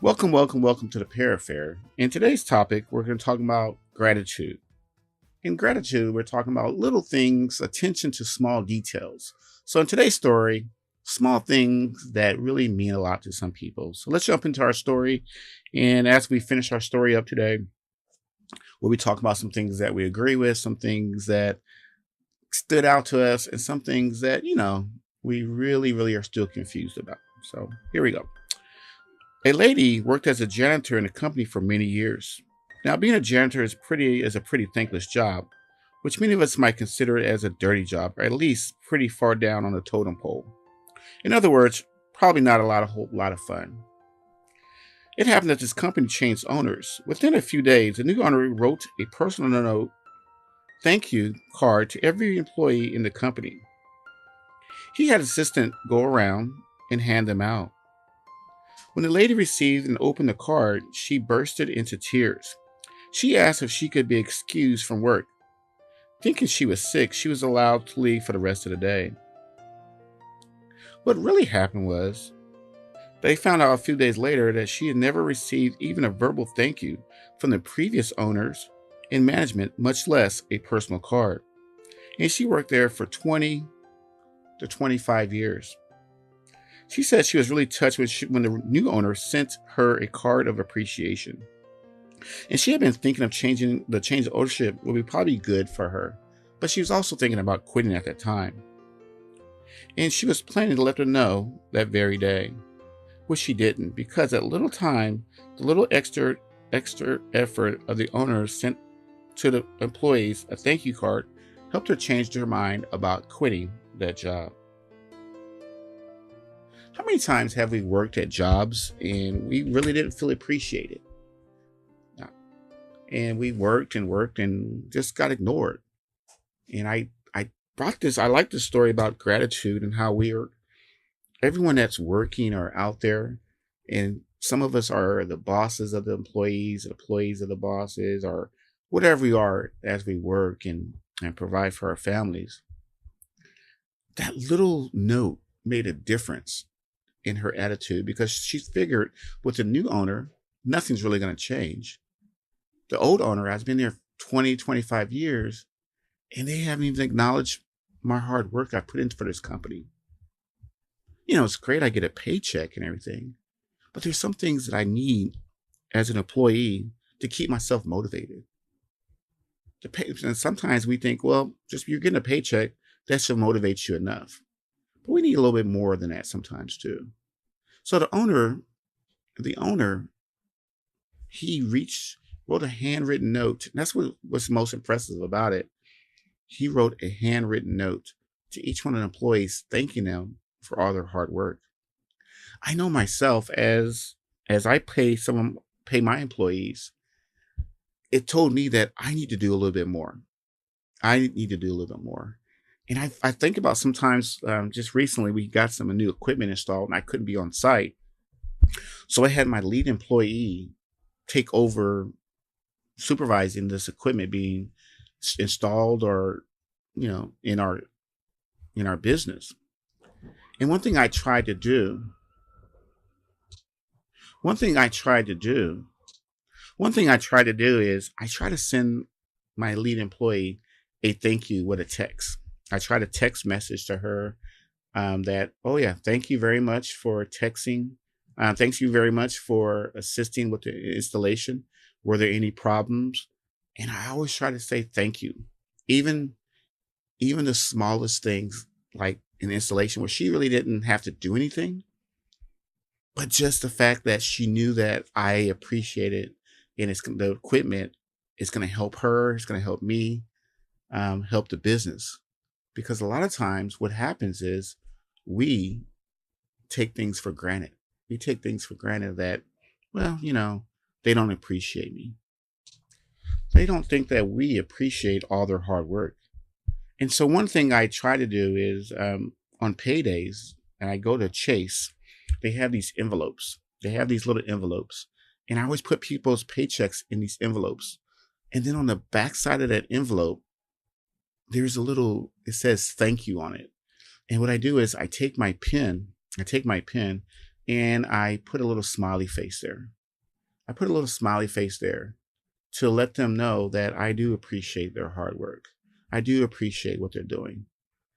Welcome to the Pair Affair. In today's topic, we're going to talk about gratitude. In gratitude, we're talking about little things, attention to small details. So, in today's story, small things that really mean a lot to some people. So, let's jump into our story. And as we finish our story up today, we'll be talking about some things that we agree with, some things that stood out to us, and some things that, we really are still confused about. So, here we go. A lady worked as a janitor in a company for many years. Now, being a janitor is a pretty thankless job, which many of us might consider it as a dirty job, or at least pretty far down on the totem pole. In other words, probably not a whole lot of fun. It happened that this company changed owners. Within a few days, the new owner wrote a personal note, thank you card to every employee in the company. He had an assistant go around and hand them out. When the lady received and opened the card, she bursted into tears. She asked if she could be excused from work. Thinking she was sick, she was allowed to leave for the rest of the day. What really happened was, they found out a few days later that she had never received even a verbal thank you from the previous owners in management, much less a personal card. And she worked there for 20 to 25 years. She said she was really touched when the new owner sent her a card of appreciation. And she had been thinking of the change of ownership would be probably good for her, but she was also thinking about quitting at that time. And she was planning to let her know that very day, which she didn't, because at little time, the little extra effort of the owner sent to the employees a thank you card helped her change her mind about quitting that job. How many times have we worked at jobs and we really didn't feel appreciated? Uh, And we worked and just got ignored. And I like this story about gratitude and how everyone that's working or out there, and some of us are the bosses of the employees of the bosses, or whatever we are as we work and provide for our families. That little note made a difference in her attitude because she figured with the new owner, nothing's really going to change. The old owner has been there 20, 25 years, and they haven't even acknowledged my hard work I put into for this company. It's great I get a paycheck and everything, but there's some things that I need as an employee to keep myself motivated. And sometimes we think, well, just you're getting a paycheck, that should motivate you enough. But we need a little bit more than that sometimes too. So the owner, he wrote a handwritten note. And that's what's most impressive about it. He wrote a handwritten note to each one of the employees, thanking them for all their hard work. I know myself as I pay my employees, it told me that I need to do a little bit more. I need to do a little bit more. And I think about sometimes, just recently, we got some new equipment installed and I couldn't be on site. So I had my lead employee take over supervising this equipment being installed or, in our business. And one thing I tried to do, one thing I try to do is I try to send my lead employee a thank you with a text. I try to text message to her that, oh yeah, thank you very much for texting. Thanks you very much for assisting with the installation. Were there any problems? And I always try to say thank you. Even even the smallest things like an installation where she really didn't have to do anything, but just the fact that she knew that I appreciated and the equipment is going to help her, it's going to help me, help the business. Because a lot of times what happens is we take things for granted. We take things for granted that, well, they don't appreciate me. They don't think that we appreciate all their hard work. And so one thing I try to do is on paydays, and I go to Chase, they have these envelopes. They have these little envelopes. And I always put people's paychecks in these envelopes. And then on the back side of that envelope, it says thank you on it. And what I do is I take my pen and I put a little smiley face there. I put a little smiley face there to let them know that I do appreciate their hard work. I do appreciate what they're doing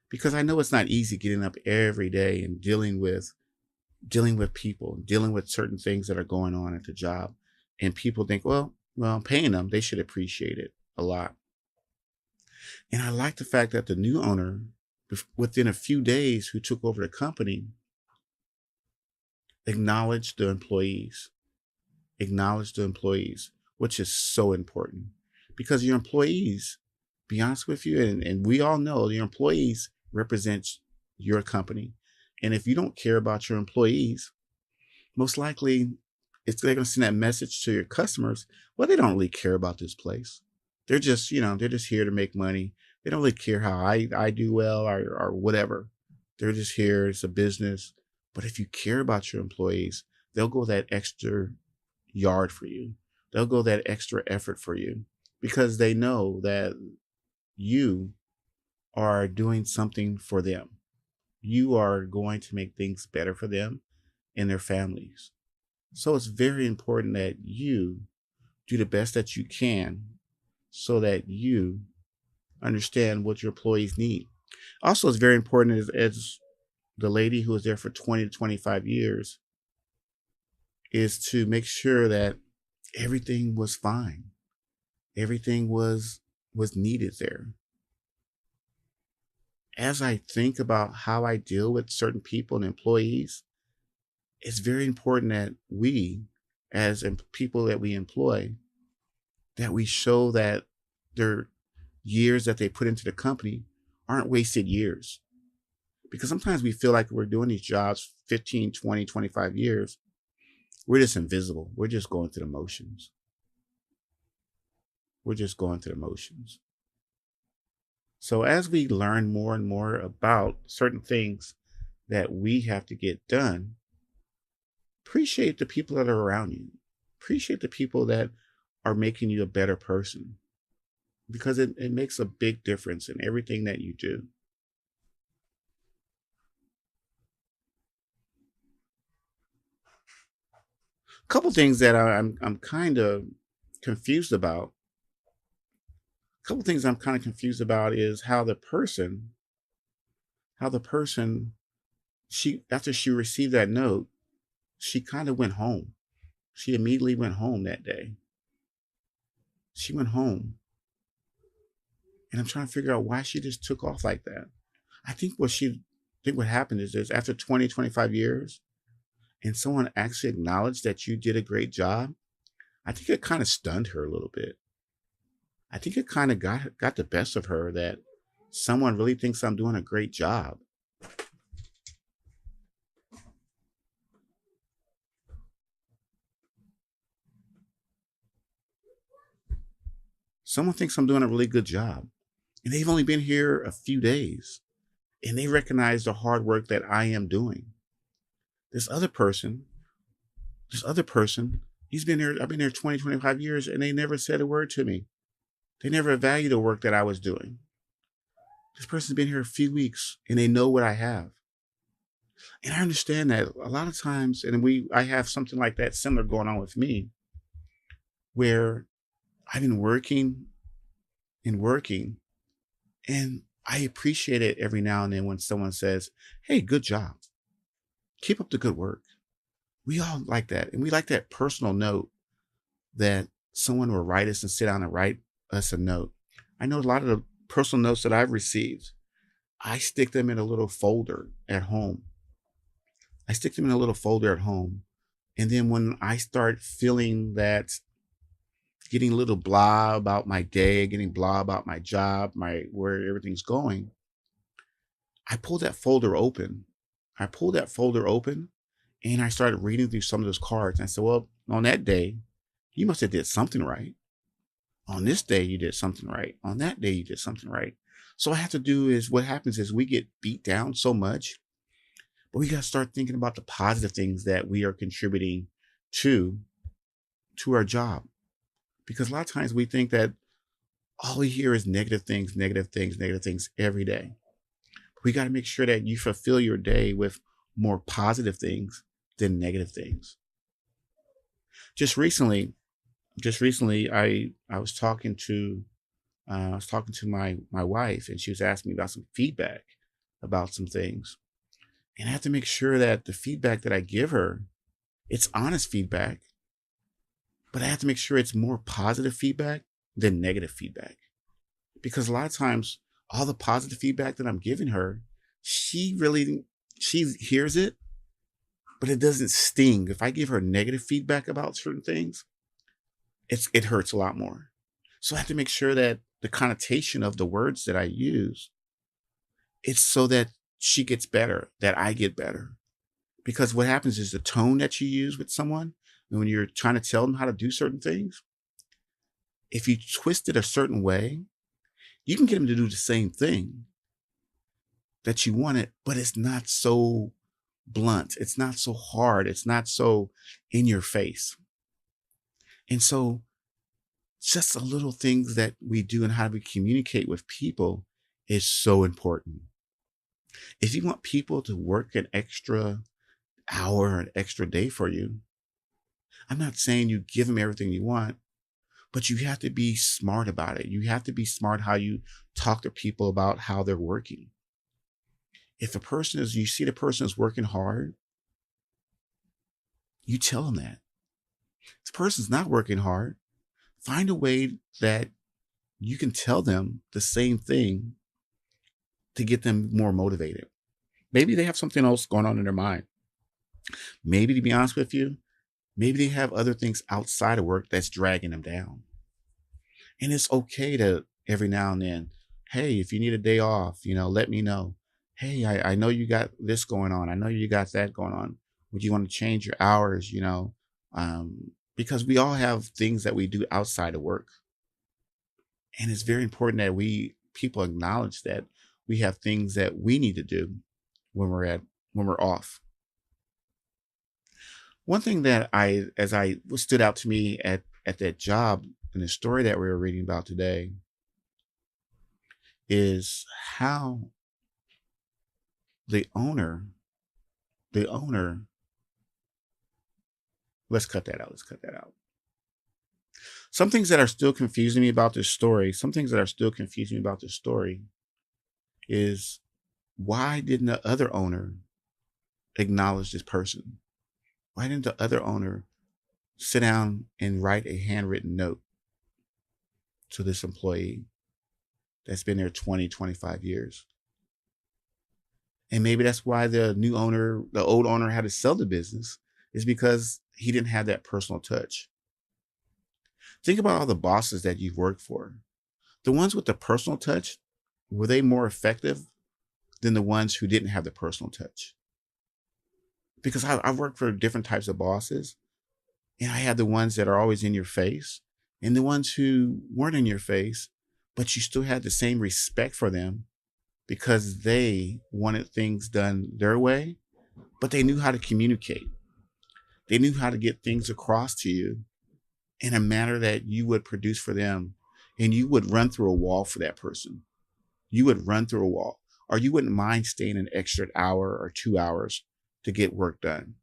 because I know it's not easy getting up every day and dealing with people, dealing with certain things that are going on at the job. And people think, well, I'm paying them, they should appreciate it a lot. And I like the fact that the new owner, within a few days, who took over the company, acknowledged the employees, acknowledged the employees, which is so important because your employees, be honest with you, and we all know your employees represents your company. And if you don't care about your employees, most likely they're going to send that message to your customers. Well, they don't really care about this place. They're just, they're just here to make money. They don't really care how I do well or whatever. They're just here. It's a business. But if you care about your employees, they'll go that extra yard for you. They'll go that extra effort for you because they know that you are doing something for them. You are going to make things better for them and their families. So it's very important that you do the best that you can so that you understand what your employees need. Also, it's very important as the lady who was there for 20 to 25 years is to make sure that everything was fine. Everything was needed there. As I think about how I deal with certain people and employees, it's very important that we, as people that we employ, that we show that their years that they put into the company aren't wasted years. Because sometimes we feel like we're doing these jobs 15, 20, 25 years. We're just invisible. We're just going through the motions. We're just going through the motions. So as we learn more and more about certain things that we have to get done, appreciate the people that are around you. Appreciate the people that are making you a better person because it makes a big difference in everything that you do. A couple things that I'm kind of confused about. A couple things I'm kind of confused about is how the person she after she received that note, she kind of went home. She immediately went home that day. She went home, and I'm trying to figure out why she just took off like that. I think what happened is this: after 20, 25 years, and someone actually acknowledged that you did a great job, I think it kind of stunned her a little bit. I think it kind of got the best of her that someone really thinks I'm doing a great job. Someone thinks I'm doing a really good job. And they've only been here a few days. And they recognize the hard work that I am doing. This other person, this other person, he's been here, I've been here 20, 25 years, and they never said a word to me. They never valued the work that I was doing. This person's been here a few weeks and they know what I have. And I understand that a lot of times, and I have something like that similar going on with me, where I've been working and working, and I appreciate it every now and then when someone says, "Hey, good job. Keep up the good work." We all like that. And we like that personal note that someone will write us and sit down and write us a note. I know a lot of the personal notes that I've received, I stick them in a little folder at home. I stick them in a little folder at home. And then when I start feeling that, getting a little blah about my day, getting blah about my job, my where everything's going, I pull that folder open. I pulled that folder open and I started reading through some of those cards. And I said, well, on that day, you must have did something right. On this day, you did something right. On that day, you did something right. So what I have to do is what happens is we get beat down so much, but we got to start thinking about the positive things that we are contributing to to our job. Because a lot of times we think that all we hear is negative things, negative things, negative things every day. We got to make sure that you fulfill your day with more positive things than negative things. Just recently, I was talking to my wife, and she was asking me about some feedback about some things, and I have to make sure that the feedback that I give her, it's honest feedback, but I have to make sure it's more positive feedback than negative feedback. Because a lot of times, all the positive feedback that I'm giving her, she really she hears it, but it doesn't sting. If I give her negative feedback about certain things, it hurts a lot more. So I have to make sure that the connotation of the words that I use, it's so that she gets better, that I get better. Because what happens is the tone that you use with someone, and when you're trying to tell them how to do certain things, if you twist it a certain way, you can get them to do the same thing that you want it, but it's not so blunt. It's not so hard. It's not so in your face. And so just the little things that we do and how we communicate with people is so important. If you want people to work an extra hour, an extra day for you, I'm not saying you give them everything you want, but you have to be smart about it. You have to be smart how you talk to people about how they're working. If you see the person is working hard, you tell them that. If the person's not working hard, find a way that you can tell them the same thing to get them more motivated. Maybe they have something else going on in their mind. Maybe, to be honest with you, maybe they have other things outside of work that's dragging them down. And it's okay to every now and then, hey, if you need a day off, let me know. Hey, I know you got this going on. I know you got that going on. Would you want to change your hours? Because we all have things that we do outside of work. And it's very important that people acknowledge that we have things that we need to do when we're off. One thing that I stood out to me at that job in the story that we were reading about today is how the owner, the owner, let's cut that out. Let's cut that out. Some things that are still confusing me about this story, some things that are still confusing me about this story is why didn't the other owner acknowledge this person? Why didn't the other owner sit down and write a handwritten note to this employee that's been there 20, 25 years? And maybe that's why the old owner had to sell the business, is because he didn't have that personal touch. Think about all the bosses that you've worked for. The ones with the personal touch, were they more effective than the ones who didn't have the personal touch? Because I've worked for different types of bosses, and I had the ones that are always in your face and the ones who weren't in your face, but you still had the same respect for them because they wanted things done their way, but they knew how to communicate. They knew how to get things across to you in a manner that you would produce for them. And you would run through a wall for that person. You would run through a wall, or you wouldn't mind staying an extra hour or 2 hours to get work done.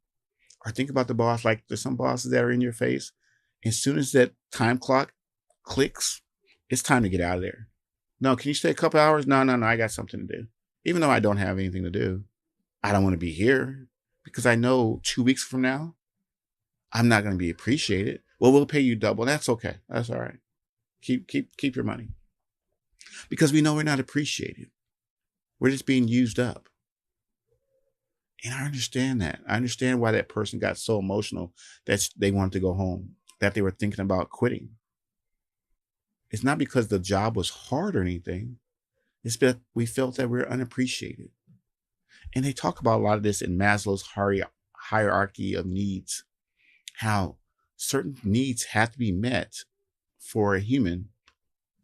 Or think about the boss, like there's some bosses that are in your face. As soon as that time clock clicks, it's time to get out of there. No, can you stay a couple hours? No, no, no, I got something to do. Even though I don't have anything to do, I don't want to be here because I know 2 weeks from now, I'm not going to be appreciated. Well, we'll pay you double. That's okay. That's all right. Keep your money, because we know we're not appreciated. We're just being used up. And I understand that. I understand why that person got so emotional that they wanted to go home, that they were thinking about quitting. It's not because the job was hard or anything. It's that we felt that we were unappreciated. And they talk about a lot of this in Maslow's hierarchy of needs, how certain needs have to be met for a human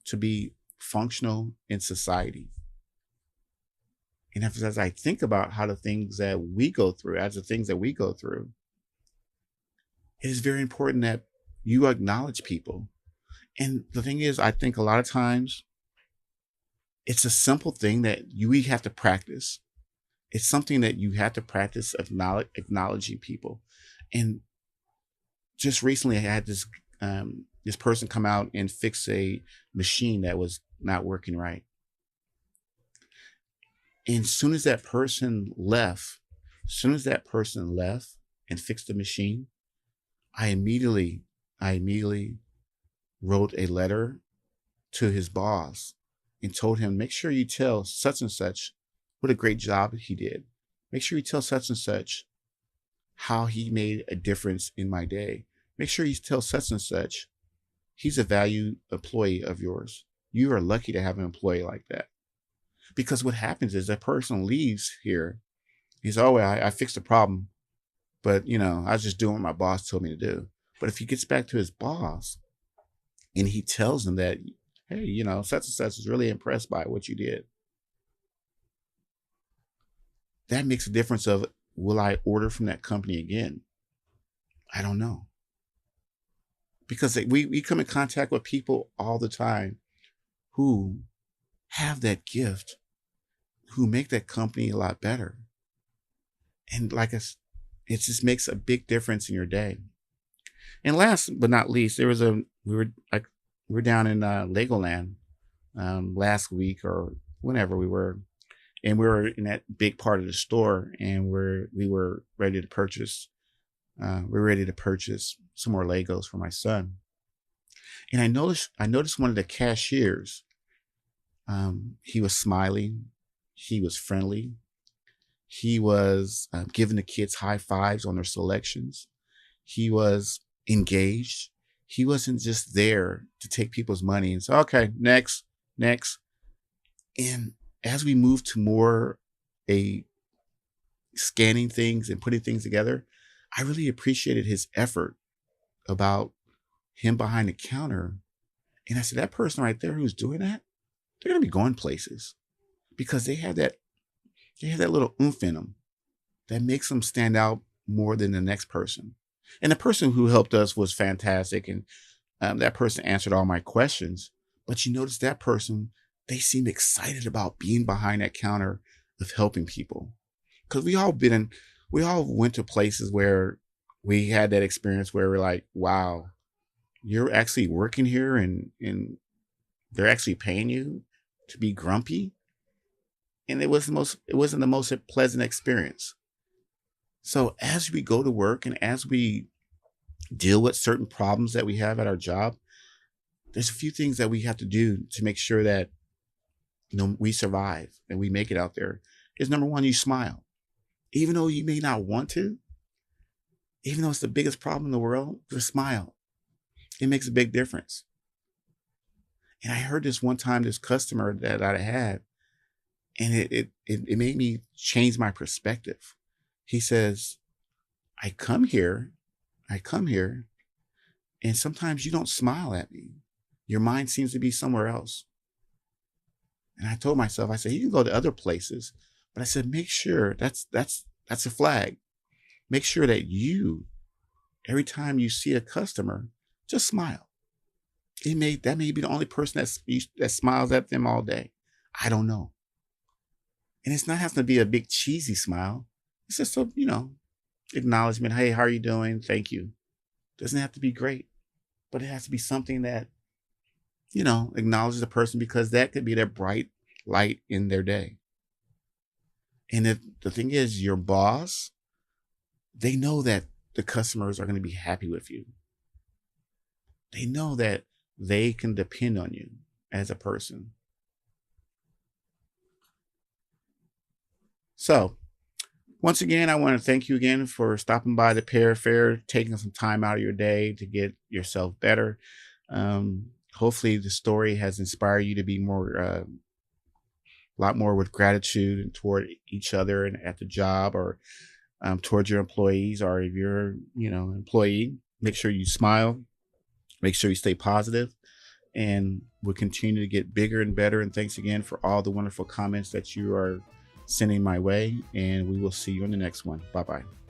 to be functional in society. And as I think about how the things that we go through, it is very important that you acknowledge people. And the thing is, I think a lot of times it's a simple thing that we have to practice. It's something that you have to practice, acknowledging people. And just recently, I had this person come out and fix a machine that was not working right. And as soon as that person left and fixed the machine, I immediately, I immediately wrote a letter to his boss and told him, make sure you tell such and such what a great job he did. Make sure you tell such and such how he made a difference in my day. Make sure you tell such and such he's a valued employee of yours. You are lucky to have an employee like that. Because what happens is that person leaves here. He's, oh, well, I fixed the problem, but I was just doing what my boss told me to do. But if he gets back to his boss and he tells him that, hey, such and such is really impressed by what you did, that makes a difference of, will I order from that company again? I don't know. Because we come in contact with people all the time who have that gift, who make that company a lot better. And it just makes a big difference in your day. And last but not least, we were down in Legoland last week or whenever we were, and we were in that big part of the store, and we were ready to purchase. We're ready to purchase some more Legos for my son. And I noticed one of the cashiers. He was smiling. He was friendly. He was giving the kids high fives on their selections. He was engaged. He wasn't just there to take people's money and say, okay, next. And as we moved to more a scanning things and putting things together, I really appreciated his effort about him behind the counter. And I said, that person right there who's doing that, they're going to be going places because they have that little oomph in them that makes them stand out more than the next person. And the person who helped us was fantastic. And that person answered all my questions. But you notice that person, they seemed excited about being behind that counter of helping people. Because we all went to places where we had that experience where we're like, wow, you're actually working here and they're actually paying you to be grumpy. And it wasn't the most pleasant experience. So as we go to work and as we deal with certain problems that we have at our job, there's a few things that we have to do to make sure that we survive and we make it out there. Is number one, you smile. Even though you may not want to, even though it's the biggest problem in the world, just smile. It makes a big difference. And I heard this one time, this customer that I had, and it made me change my perspective. He says, I come here, and sometimes you don't smile at me. Your mind seems to be somewhere else. And I told myself, I said, you can go to other places, but I said, make sure that's a flag. Make sure that every time you see a customer, just smile. That may be the only person that smiles at them all day. I don't know. And it's not having to be a big cheesy smile. It's just a, acknowledgement. Hey, how are you doing? Thank you. Doesn't have to be great, but it has to be something that, acknowledges the person, because that could be their bright light in their day. And if the thing is, your boss, they know that the customers are going to be happy with you. They know that they can depend on you as a person. So once again, I want to thank you again for stopping by the Pear Fair, taking some time out of your day to get yourself better. Hopefully the story has inspired you to be a lot more with gratitude and toward each other and at the job, or towards your employees, or if you're, employee, make sure you smile, make sure you stay positive, and we'll continue to get bigger and better. And thanks again for all the wonderful comments that you are sending my way, and we will see you in the next one. Bye-bye.